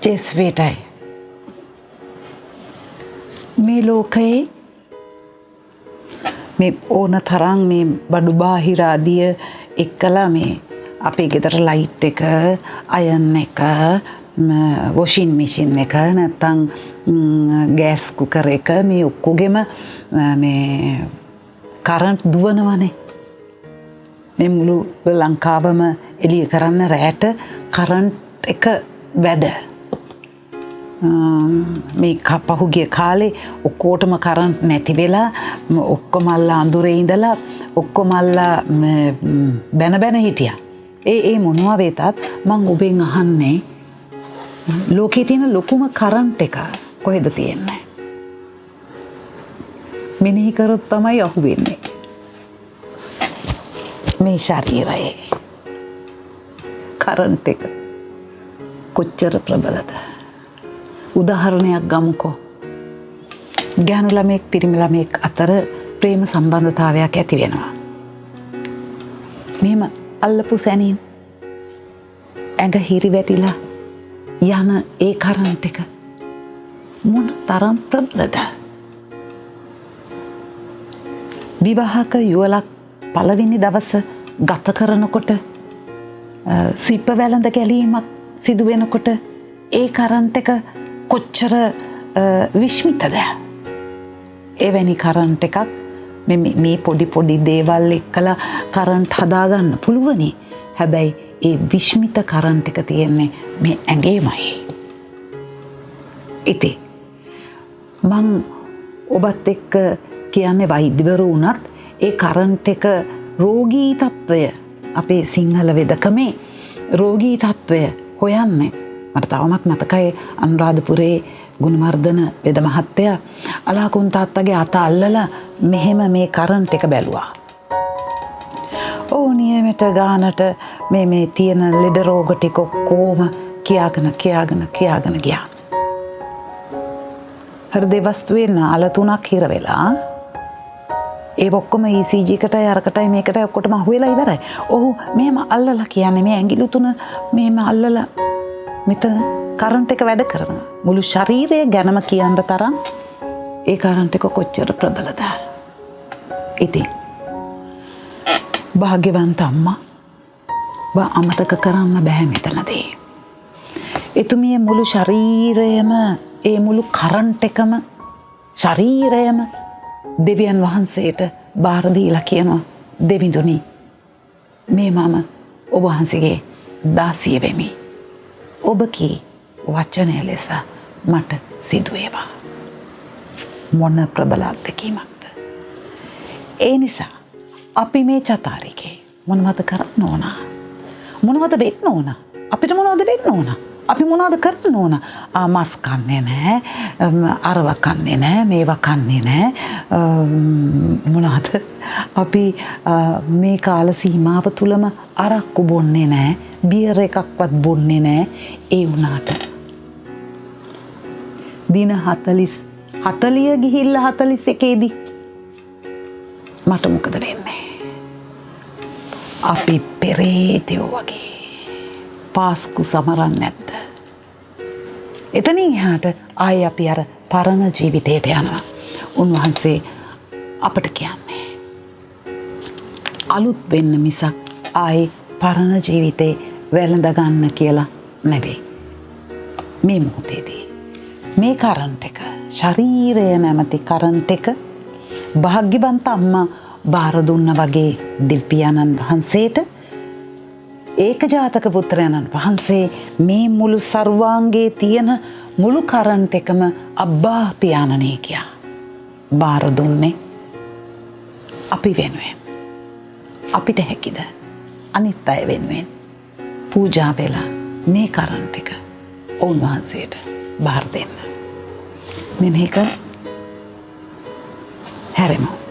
ජෙස්වේටයි මේ ලෝකයේ මේ ඕන තරම් මේ බඩු බාහිර ආදිය එක්කලා මේ අපේ ගෙදර ලයිට් එක අයන් එක වොෂින් මැෂින් එක නැත්තම් ගෑස් කුකර් එක මේ ඔක්කොගෙම මේ කරන්ට් දුවනවනේ මේ මුළු ලංකාවම එළිය කරන්න රැට කරන්ට් එක වැඩ මේ පහුගිය කාලේ ඔක්කොටම කරන්ට් නැති වෙලා ඔක්කොම අල්ලා අඳුරේ ඉඳලා ඔක්කොම අල්ලා බැන හිටියා. ඒ මොනවා වෙතත් මං ඔබෙන් අහන්නේ ලෝකේ තියෙන ලොකුම කරන්ට් එක කොහෙද තියෙන්නේ? මෙනෙහි කරොත් තමයි අහුවෙන්නේ. මේ ශරීරයේ කරන්ට් එක කොච්චර ප්‍රබලද? උදාහරණයක් ගමුකෝ. ගැහැණු ළමෙක් පිරිමි ළමෙක් අතර ප්‍රේම සම්බන්ධතාවයක් ඇති වෙනවා. මෙහෙම අල්ලපු සැනින් ඇඟ හිරිවැටිලා යන ඒ කරන්ට් එක මොන තරම් ප්‍රබලද? විවාහක යුවලක් පළවෙනි දවස ගත කරනකොට සිප වැළඳ ගැලීමක් සිදු වෙනකොට ඒ කරන්ට් එක කොච්චර විශ්මිතද? එවැනි කරන්ට් එකක් මේ පොඩි දේවල් එක්කලා කරන්ට් හදාගන්න පුළුවනි. හැබැයි ඒ විශ්මිත කරන්ට් එක තියෙන්නේ මේ ඇඟේමයි. ඉතින් මං ඔබත් එක්ක කියන්නේ වෛද්‍යවරු වුණත් ඒ කරන්ට් එක රෝගී තත්වය අපේ සිංහල වෙදකමේ රෝගී තත්වය හොයන්නේ. මට තවමත් මතකයි අනුරාධපුරේ ගුණවර්ධන වෙද මහත්තයා අලාකුන් තාත්තගේ අත අල්ලලා මෙහෙම මේ කරන්ට් එක බැලුවා. නියමෙට ගානට මේ තියෙන ලෙඩ රෝග ටික ඔක්කොම කියාගෙන ගියා. හෘද වස්තුවේ නාල 3ක් හිර වෙලා ඒ ඔක්කොම ECG එකටයි අරකටයි මේකටයි ඔක්කොටම අහුවෙලා ඉවරයි. ඔහු මෙහෙම අල්ලලා කියන්නේ මේ ඇඟිලි 3 මෙහෙම අල්ලලා මෙතන කරන්ට් එක වැඩ කරනවා. මුළු ශරීරය ගැනම කියන්න තරම් ඒ කරන්ට් එක කොච්චර ප්‍රබලද? ඉතින් භාග්‍යවන්ත අම්මා අමතක කරන්න බෑ මෙතනදී. එතුමිය මුළු ශරීරයම ඒ මුළු කරන්ට් එකම ශරීරයම දෙවියන් වහන්සේට බාර දීලා කියනවා, දෙවිඳුනි මේ මම ඔබ වහන්සේගේ දාසිය වෙමි. ඔබ කී වචනය ලෙස මට සිදු වේවා. මොන ප්‍රබල අත්දැකීමක්ද? ඒ නිසා අපි මේ චතාරිකේ මොනවද කරන්න ඕන? මොනවද වෙන්න ඕන? අපිට මොනවද වෙන්න ඕන? අපි මොනවද කරන්න ඕන? මස් කන්නේ නැහැ, අරව කන්නේ නැහැ, මේවා කන්නේ නැහැ. මොනවද? අපි මේ කාල සීමාව තුලම අරක්කු බොන්නේ නැහැ, බියර් එකක්වත් බොන්නේ නැහැ. ඒ වුණාට දින 40 ගිහිල්ලා 41 දී මට මොකද වෙන්නේ? අපි පෙරේතයෝ වගේ පාස්කු සමරන්නේ නැද්ද? එතනින් එහාට ආයේ අපි අර පරණ ජීවිතයට යනවා. උන්වහන්සේ අපට කියන්නේ අලුත් වෙන්න මිසක් ආයේ පරණ ජීවිතේ වැළඳ ගන්න කියලා නෙවෙයි. මේ මොහොතේදී මේ කරන්ට් එක, ශරීරය නැමැති කරන්ට් එක භාග්‍යවන්ත අම්මා බාර දුන්න වගේ දිව්‍යානන් වහන්සේට ඒකජාතක පුත්‍රයන්න් වහන්සේ මේ මුළු සර්වාංගයේ තියෙන මුළු කරන්ට් එකම අබ්බා පියාණනේ කියා බාර දුන්නේ අපි වෙනුවෙන්. අපිට හැකිද අනිත් අය වෙනුවෙන් පූජා වෙලා මේ කරන්ට් එක උන්වහන්සේට බාර දෙන්න? මෙනෙහි කර හැරෙමු.